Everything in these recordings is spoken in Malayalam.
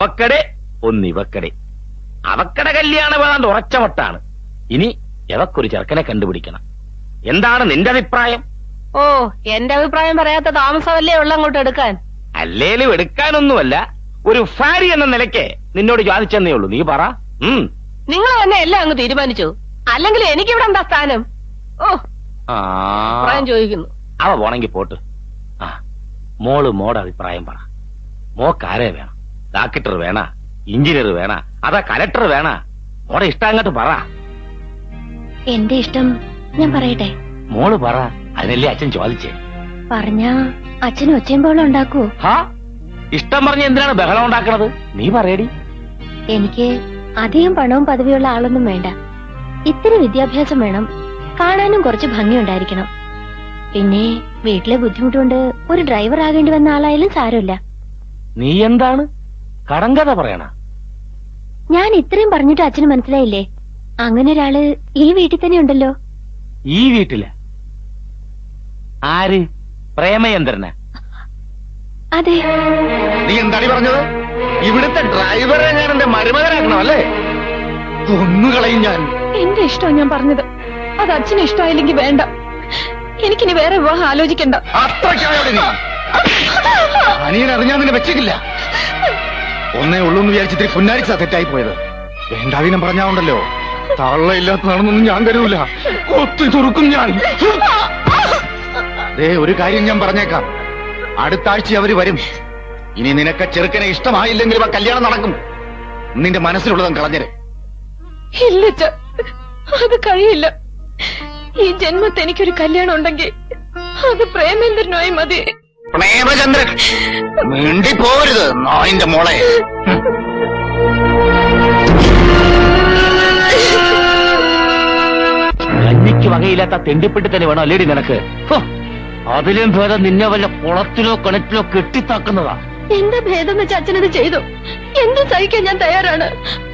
അവക്കടെ ഒന്നിവക്കടെ. അവക്കടെ കല്യാണം വേണ്ട ഉറച്ചമട്ടാണ്. ഇനി എവക്കൊരു ചെറുക്കനെ കണ്ടുപിടിക്കണം. എന്താണ് നിന്റെ അഭിപ്രായം? ഓ, എന്റെ അഭിപ്രായം പറയാത്ത താമസമല്ലേ ഉള്ള അങ്ങോട്ട് എടുക്കാൻ. അല്ലേലും എടുക്കാനൊന്നുമല്ല, ഒരു ഭാര്യ എന്ന നിലയ്ക്ക് നിന്നോട് ചോദിച്ചെന്നേ ഉള്ളൂ. നീ പറ. നിങ്ങൾ തന്നെ എല്ലാം അങ്ങ് തീരുമാനിച്ചു. അല്ലെങ്കിൽ എനിക്കിവിടെ എന്താ സ്ഥാനം? ഓ, അഭിപ്രായം ചോദിക്കുന്നു. അവ പോണെങ്കി പോട്ട്. മോടെ അഭിപ്രായം പറ. മോക്കാരെ വേണം? ഡാക്ടർ വേണ, എഞ്ചിനീയർ വേണ, അതാ കലക്ടർ വേണ? മോടെ ഇഷ്ടം അങ്ങോട്ട് പറ. എന്റെ ഇഷ്ടം ഞാൻ പറയട്ടെ? മോള് പറ, അതിനല്ലേ അച്ഛൻ ചോദിച്ചേ. പറഞ്ഞാ അച്ഛനും ഒച്ചയും പോലെ ഉണ്ടാക്കുവോ? ഇഷ്ടം പറഞ്ഞ എന്തിനാണ് ബഹളം ഉണ്ടാക്കണത്? നീ പറയടി. എനിക്ക് അധികം പണവും പദവിയുള്ള ആളൊന്നും വേണ്ട. ഇത്തിരി വിദ്യാഭ്യാസം വേണം, കാണാനും കുറച്ച് ഭംഗിയുണ്ടായിരിക്കണം. പിന്നെ വീട്ടിലെ ബുദ്ധിമുട്ടുകൊണ്ട് ഒരു ഡ്രൈവർ ആകേണ്ടി വന്ന ആളായാലും സാരമില്ല. നീ എന്താണ് കടങ്കഥ പറയണ? ഞാൻ ഇത്രയും പറഞ്ഞിട്ട് അച്ഛന് മനസ്സിലായില്ലേ? അങ്ങനെ ഒരാള് ഈ വീട്ടിൽ തന്നെ ഉണ്ടല്ലോ. ഈ വീട്ടില് ആര്? പ്രേമചന്ദ്രന്? അതെ. നീ എന്താടി പറഞ്ഞത്? ഇവിടുത്തെ ഡ്രൈവറെ ഞാൻ എന്റെ മരുമകനാക്കണം അല്ലേ? ഒന്നുകളയും ഞാൻ. എന്റെ ഇഷ്ടം ഞാൻ പറഞ്ഞത്. അത് അച്ഛന് ഇഷ്ടമായില്ലെങ്കിൽ വേണ്ട. എനിക്കിനി വേറെ വിവാഹം ആലോചിക്കണ്ട. അത്രയ്ക്കായോടെ നീ അനിയൻ അറിഞ്ഞാൽ നിന്നെ വെച്ചിട്ടില്ല. ഒന്നേ ഉള്ളൂ എന്ന് വിചാരിച്ചിട്ട് പുന്നാരിച്ചാ തെറ്റായി പോയത്. വേണ്ടാവിനം പറഞ്ഞാണ്ടല്ലോ, തള്ളയില്ലാത്തതാണെന്നൊന്നും ഞാൻ കരുതൂല. കൊത്തി തുറക്കും ഞാൻ. ഒരു കാര്യം ഞാൻ പറഞ്ഞേക്കാം, അടുത്ത ആഴ്ച അവര് വരും. ഇനി നിനക്ക് ചെറുക്കനെ ഇഷ്ടമായില്ലെങ്കിലും ആ കല്യാണം നടക്കും. നിന്റെ മനസ്സിലുള്ളതും കളഞ്ഞര്. ഇല്ല, അത് കഴിയില്ല. ഈ ജന്മത്ത് എനിക്കൊരു കല്യാണം ഉണ്ടെങ്കിൽ അത് പ്രേമേന്ദ്രനുമായി മതി. പ്രേമചന്ദ്രൻ മിണ്ടി പോരുത് നായിന്റെ മോളെ. കഞ്ഞിക്ക് വകയില്ലാത്ത തെണ്ടിപ്പെട്ടി തന്നെ വേണോ അല്ലേടി നിനക്ക്? അതിലും ഭേദം നിന്നെ വല്ല കുളത്തിലോ കിണറ്റിലോ കെട്ടിത്താക്കുന്നതാ. എന്താ ഭേദം വെച്ച് അച്ഛനത് ചെയ്തു. എന്ത് സഹിക്കാൻ ഞാൻ തയ്യാറാണ്.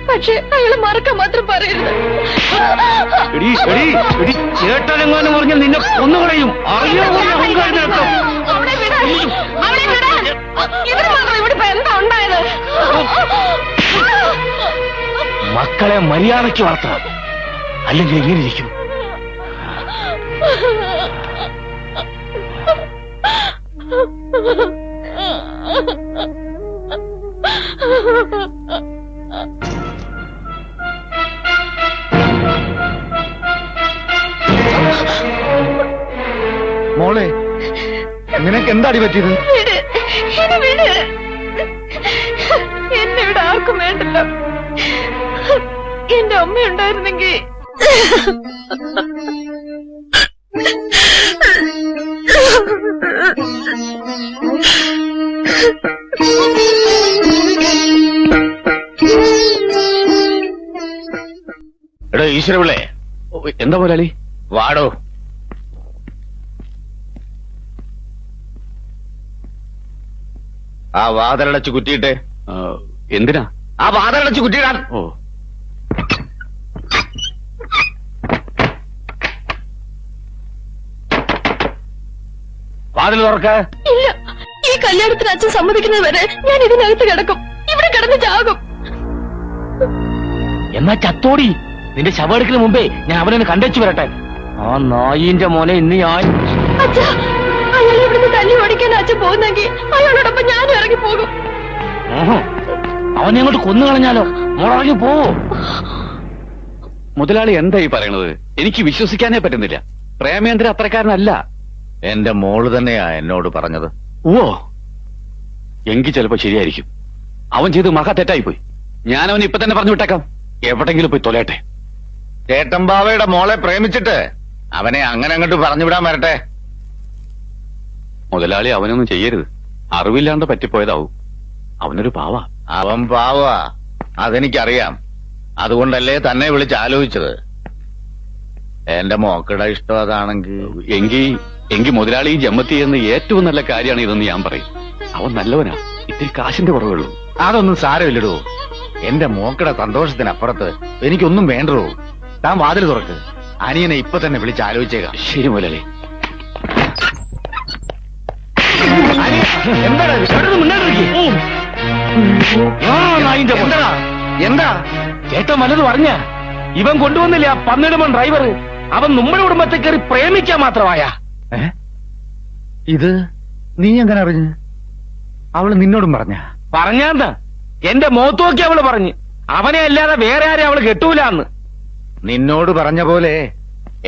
പക്ഷെ അയാളെ മറക്കാൻ മാത്രം പറയരുത്. ചേട്ടനെങ്ങാനും പറഞ്ഞാൽ നിന്നെ കൊന്നുകളയും. എന്താ ഉണ്ടായത്? മക്കളെ മര്യാദയ്ക്ക് വളർത്തണം, അല്ലെങ്കിൽ എങ്ങനെ ഇരിക്കും? മോളെ, നിനക്ക് എന്താടി പറ്റിയത്? എന്നെ ഇവിടെ ആർക്കും വേണ്ടല്ലോ. എന്റെ അമ്മയുണ്ടായിരുന്നെങ്കിൽ. എടോ ഈശ്വരപിള്ളേ. എന്താ മുതലാളി? വാടോ. ആ വാതിലടച്ച് കുറ്റിയിട്ടെ. എന്തിനാ? ആ വാതിലടച്ച് കുറ്റിയിടാൻ. വാതിൽ തുറക്ക. ഇല്ല, ഈ കല്യാണത്തിന് അച്ഛൻ സമ്മതിക്കുന്നത് വരെ ഞാൻ ഇതിനകത്ത് കിടക്കും. ഇവിടെ കിടന്ന് ചാകും. എന്നാ ചത്തോടി. നിന്റെ ശവെടുക്കലിന് മുമ്പേ ഞാൻ അവനെ കണ്ടേച്ചു വരട്ടെ. ആ നായിന്റെ മോനെ ഇന്ന് ഞാൻ. അച്ഛാ, അയാൾ ഇവിടുന്ന് തല്ലി ഓടിക്കാൻ അച്ഛൻ പോകുന്നെങ്കിൽ അയാളോടൊപ്പം ഞാനും ഇറങ്ങി പോകും. അവനെ അങ്ങോട്ട് കൊന്നു കളഞ്ഞാലോ? മോളിറങ്ങി പോവോ? മുതലാളി എന്തായി പറയണത്? എനിക്ക് വിശ്വസിക്കാനേ പറ്റുന്നില്ല. പ്രേമേന്ദ്രൻ അത്രക്കാരനല്ല. എന്റെ മോള് തന്നെയാ എന്നോട് പറഞ്ഞത്. ഓ, എങ്കിൽ ചിലപ്പോ ശരിയായിരിക്കും. അവൻ ചെയ്ത് മഹാ തെറ്റായിപ്പോയി. ഞാനവൻ ഇപ്പൊ തന്നെ പറഞ്ഞു വിട്ടേക്കാം. എവിടെങ്കിലും പോയി തൊലയട്ടെ. ചേട്ടമ്പാവയുടെ മോളെ പ്രേമിച്ചിട്ട് അവനെ അങ്ങനെ അങ്ങോട്ട് പറഞ്ഞുവിടാൻ വരട്ടെ. മുതലാളി അവനൊന്നും ചെയ്യരുത്. അറിവില്ലാണ്ട് പറ്റിപ്പോയതാവും. അവനൊരു പാവ. അവൻ പാവാ, അതെനിക്കറിയാം. അതുകൊണ്ടല്ലേ തന്നെ വിളിച്ച് ആലോചിച്ചത്. എന്റെ മോക്കടെ ഇഷ്ടം അതാണെങ്കിൽ എങ്കിൽ മുതലാളി ഈ ജമ്മത്തി ചെയ്യുന്ന ഏറ്റവും നല്ല കാര്യമാണ് ഇതെന്ന് ഞാൻ പറയും. അവൻ നല്ലവനാ. ഇത്തിരി കാശിന്റെ കുറവുള്ളൂ. അതൊന്നും സാരമില്ലടോ. എന്റെ മോക്കടെ സന്തോഷത്തിനപ്പുറത്ത് എനിക്കൊന്നും വേണ്ടോ. താൻ വാതിൽ തുറക്ക്. അനിയനെ ഇപ്പൊ തന്നെ വിളിച്ച് ആലോചിച്ചേക്കാം. ശരി മുതലാളി. എന്താ മുന്നേറി നായിന്റെ മോൻ. എന്താ എന്താ ചേട്ടൻ വല്ലതും പറഞ്ഞ ഇവൻ കൊണ്ടുവന്നില്ലേ ആ പന്നിടുമ്പൻ ഡ്രൈവർ, അവൻ നമ്മുടെ കുടുംബത്തെ കയറി പ്രേമിക്കാൻ മാത്രമായ. ഇത് നീ എങ്ങനെ അറിഞ്ഞു? അവള് നിന്നോടും പറഞ്ഞ? പറഞ്ഞാന്ന് എന്റെ മുഖത്ത് നോക്കി അവള് പറഞ്ഞ് അവനെ അല്ലാതെ വേറെ ആരെ അവള് കെട്ടൂലെന്ന്. നിന്നോട് പറഞ്ഞ പോലെ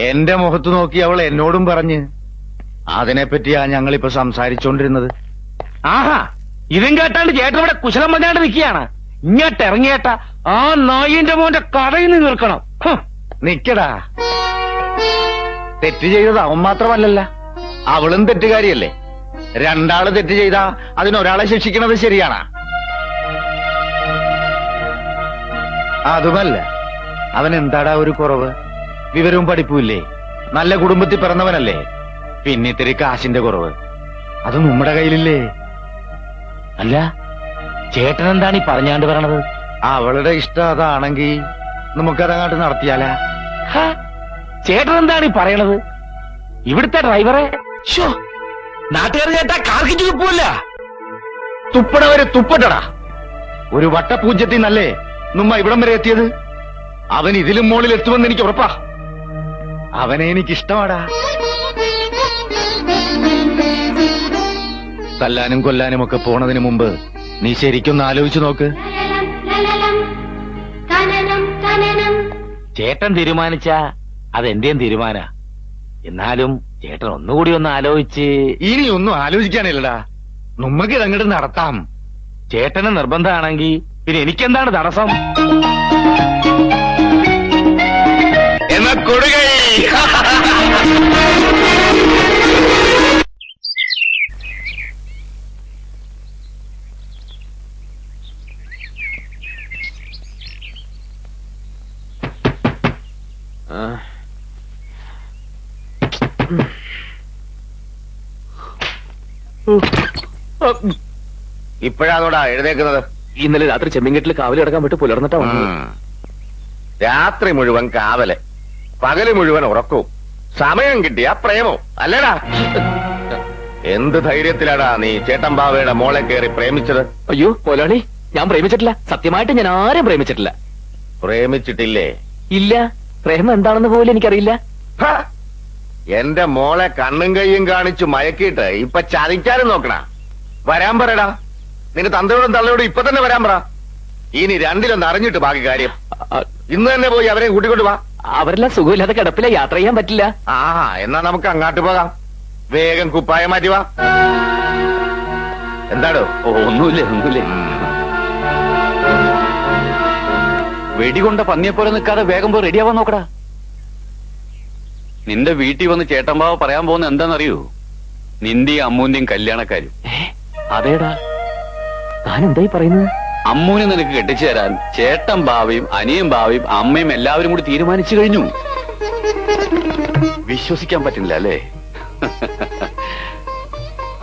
എന്റെ മുഖത്ത് നോക്കി അവൾ എന്നോടും പറഞ്ഞ്. അതിനെപ്പറ്റിയാ ഞങ്ങളിപ്പോ സംസാരിച്ചോണ്ടിരുന്നത്. ആഹാ, ഇതും കേട്ടാണ്ട് ചേട്ടൻ ഇവിടെ കുശലം പറഞ്ഞാണ്ട് നിൽക്കുകയാണ്. ഇങ്ങോട്ട് ഇറങ്ങിയേട്ട ആ നായിന്റെ മോന്റെ കടയിൽ നിന്ന് നിൽക്കണം. നിക്കടാ, തെറ്റ് ചെയ്തത് അവൻ മാത്രമല്ലല്ല, അവളും തെറ്റുകാരിയല്ലേ. രണ്ടാള് തെറ്റ് ചെയ്താ അതിനൊരാളെ ശിക്ഷിക്കണത് ശരിയാണ്? അതുമല്ല, അവൻ എന്താടാ ഒരു കുറവ്? വിവരവും പഠിപ്പുമില്ലേ, നല്ല കുടുംബത്തിൽ പിറന്നവനല്ലേ, പിന്നെ ഇത്തിരി കാശിന്റെ കുറവ് അത് നമ്മുടെ കയ്യിലില്ലേ? അല്ല, ചേട്ടൻ എന്താണ് ഈ പറഞ്ഞാണ്ട് പറയണത്? അവളുടെ ഇഷ്ടം അതാണെങ്കിൽ നമുക്കതങ്ങാട്ട് നടത്തിയാലാ? ചേട്ടൻ എന്താണ് ഈ പറയണത്? ഇവിടുത്തെ ഡ്രൈവറെ നാട്ടുകാർ ചേട്ടാ കാർക്കിച്ചു തുപ്പൂല്ല. തുപ്പടവരെ തുപ്പട്ടടാ. ഒരു വട്ടപൂജ്യത്തിൽ നല്ലേ നമ്മ ഇവിടം വരെ എത്തിയത്. അവൻ ഇതിലും മുകളിൽ എത്തുമെന്ന് എനിക്ക് ഉറപ്പാ. അവനെ എനിക്കിഷ്ടമാടാ. തല്ലാനും കൊല്ലാനും ഒക്കെ പോണതിന് മുമ്പ് നീ ശരിക്കൊന്ന് ആലോചിച്ചു നോക്ക്. ചേട്ടൻ തീരുമാനിച്ച അതെന്റെയും തീരുമാന. എന്നാലും ചേട്ടൻ ഒന്നുകൂടി ഒന്ന് ആലോചിച്ച്. ഇനി ഒന്നും ആലോചിക്കാനില്ലടാ, നമ്മക്ക് ഇതങ്ങോട്ട് നടത്താം. ചേട്ടന് നിർബന്ധമാണെങ്കിൽ പിന്നെ എനിക്കെന്താണ് തടസ്സം? എന്നാ കൊടുകൈ. ഇപ്പോഴാണോടാ എഴുന്നേക്കുന്നത്? ഇന്നലെ രാത്രി ചെമ്മീൻകെട്ടിൽ കാവലി കിടക്കാൻ വിട്ട് പുലർന്നിട്ടാ വന്നത്. രാത്രി മുഴുവൻ കാവല്, പകല് മുഴുവൻ ഉറക്കവും, സമയം കിട്ടിയ പ്രേമവും അല്ലേടാ? എന്ത് ധൈര്യത്തിലാടാ നീ ചേട്ടൻ ബാവയുടെ മോളെ കയറി പ്രേമിച്ചത്? അയ്യോ പോലാളി, ഞാൻ പ്രേമിച്ചിട്ടില്ല. സത്യമായിട്ട് ഞാൻ ആരും പ്രേമിച്ചിട്ടില്ല. പ്രേമിച്ചിട്ടില്ലേ? ഇല്ല, പ്രേമം എന്താണെന്ന് പോലും എനിക്കറിയില്ല. ഹ! എന്റെ മോളെ കണ്ണും കൈയും കാണിച്ചു മയക്കിയിട്ട് ഇപ്പൊ ചതിക്കാനും നോക്കണ. വരാൻ പറയടാ, നിന്റെ തന്തയോടും തള്ളയോടും ഇപ്പൊ തന്നെ വരാൻ പറ. ഇനി രണ്ടിലൊന്ന് അറിഞ്ഞിട്ട് ബാക്കി കാര്യം. ഇന്ന് തന്നെ പോയി അവരെ കൂട്ടിക്കൊണ്ട് വാ. അവരെല്ലാം സുഖമില്ലാതെ കിടപ്പില്ല, യാത്ര ചെയ്യാൻ പറ്റില്ല. ആ, എന്നാ നമുക്ക് അങ്ങാട്ട് പോകാം. വേഗം കുപ്പായം മാറ്റി വാ. എന്താടോ? ഒന്നുമില്ല ഒന്നുമില്ല. വെടികൊണ്ട പന്നിയെപ്പോലെ നിൽക്കാതെ വേഗം പോയി റെഡിയാവാൻ നോക്കടാ. നിന്റെ വീട്ടിൽ വന്ന് ചേട്ടമ്പാവ പറയാൻ പോകുന്ന എന്താണെന്നറിയൂ? നിന്റെയും അമ്മൂന്റെയും കല്യാണക്കാരും. അതേടാ, താൻ എന്തായി പറയുന്നത്? അമ്മൂനെ നിനക്ക് കെട്ടിച്ചു തരാൻ ചേട്ടൻ ബാവയും അനിയൻ ബാവയും അമ്മയും എല്ലാവരും കൂടി തീരുമാനിച്ചു കഴിഞ്ഞു. വിശ്വസിക്കാൻ പറ്റുന്നില്ല അല്ലേ?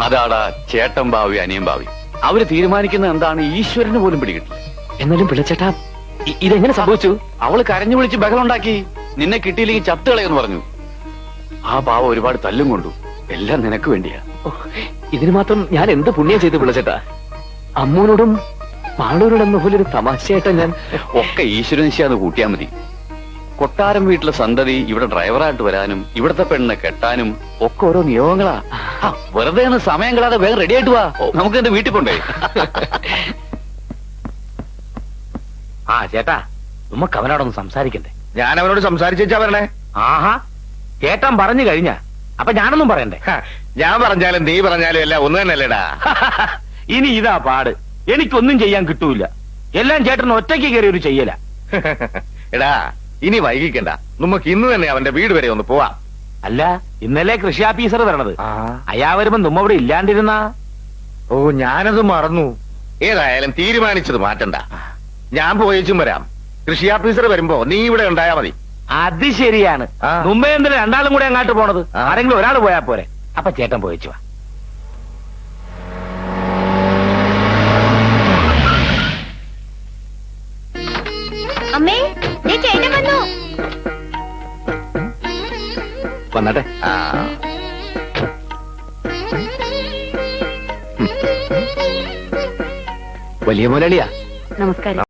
അതാടാ ചേട്ടൻ ബാവി അനിയൻ ബാവി. അവര് തീരുമാനിക്കുന്നത് എന്താണ് ഈശ്വരന് പോലും പിടികിട്ടില്ല. എന്നാലും പിള്ളച്ചേട്ടാ, ഇതെങ്ങനെ സംഭവിച്ചു? അവള് കരഞ്ഞു വിളിച്ച് ബഹളുണ്ടാക്കി. നിന്നെ കിട്ടിയില്ലെങ്കിൽ ചത്തുകളയെന്ന് പറഞ്ഞു. ആ പാവ ഒരുപാട് തല്ലും കൊണ്ടു. എല്ലാം നിനക്ക് വേണ്ടിയാ. ഇതിന് മാത്രം ഞാൻ എന്ത് പുണ്യം ചെയ്തു പിള്ളച്ചേട്ടാ? അമ്മൂനോടും പാളൂരോടെന്ന പോലെ ഒരു തമാശയായിട്ടാ ഞാൻ. ഒക്കെ ഈശ്വരനിശ്ചയാന്ന് കൂട്ടിയാ മതി. കൊട്ടാരം വീട്ടിലെ സന്തതി ഇവിടെ ഡ്രൈവറായിട്ട് വരാനും ഇവിടത്തെ പെണ്ണിനെ കെട്ടാനും ഒക്കെ ഓരോ നിയോഗങ്ങളാ. വെറുതെ ഒന്ന് സമയം കളാതെ വേഗം റെഡി ആയിട്ട് വാ. നമുക്ക് എന്റെ വീട്ടിൽ കൊണ്ടേ. ആ ചേട്ടാ, നമുക്ക് അവനോടൊന്ന് സംസാരിക്കണ്ടേ? ഞാൻ അവനോട് സംസാരിച്ചാ വരണേ. ആഹാ, ചേട്ടൻ പറഞ്ഞു കഴിഞ്ഞ അപ്പൊ ഞാനൊന്നും പറയണ്ടേ? ഞാൻ പറഞ്ഞാലും നീ പറഞ്ഞാലും എല്ലാം ഒന്ന് തന്നെയല്ലേടാ. ഇനി ഇതാ പാട്, എനിക്കൊന്നും ചെയ്യാൻ കിട്ടൂല. എല്ലാം ചേട്ടൻ ഒറ്റയ്ക്ക് കയറി ഒരു ചെയ്യല. എടാ, ഇനി വൈകിക്കണ്ട, നമുക്ക് ഇന്ന് തന്നെ അവന്റെ വീട് വരെ ഒന്ന് പോവാം. അല്ല, ഇന്നലെ കൃഷി ഓഫീസർ വരണത്. അയാ വരുമ്പോ നമ്മ ഇവിടെ ഇല്ലാണ്ടിരുന്ന. ഓ, ഞാനത് മറന്നു. ഏതായാലും തീരുമാനിച്ചത് മാറ്റണ്ട. ഞാൻ പോയേച്ചും വരാം. കൃഷി ഓഫീസർ വരുമ്പോ നീ ഇവിടെ ഉണ്ടായാ മതി. അത് ശരിയാണ്. മുമ്പേ എന്തിനാ രണ്ടാളും കൂടെ അങ്ങോട്ട് പോണത്? ആരെങ്കിലും ഒരാൾ പോയാ പോരെ. അപ്പൊ ചേട്ടൻ പോയിച്ചു വാ. അമ്മേ, ചേട്ടൻ വന്നു. വന്നട്ടെ. വലിയ മുതലാളിയാ. നമസ്കാരം.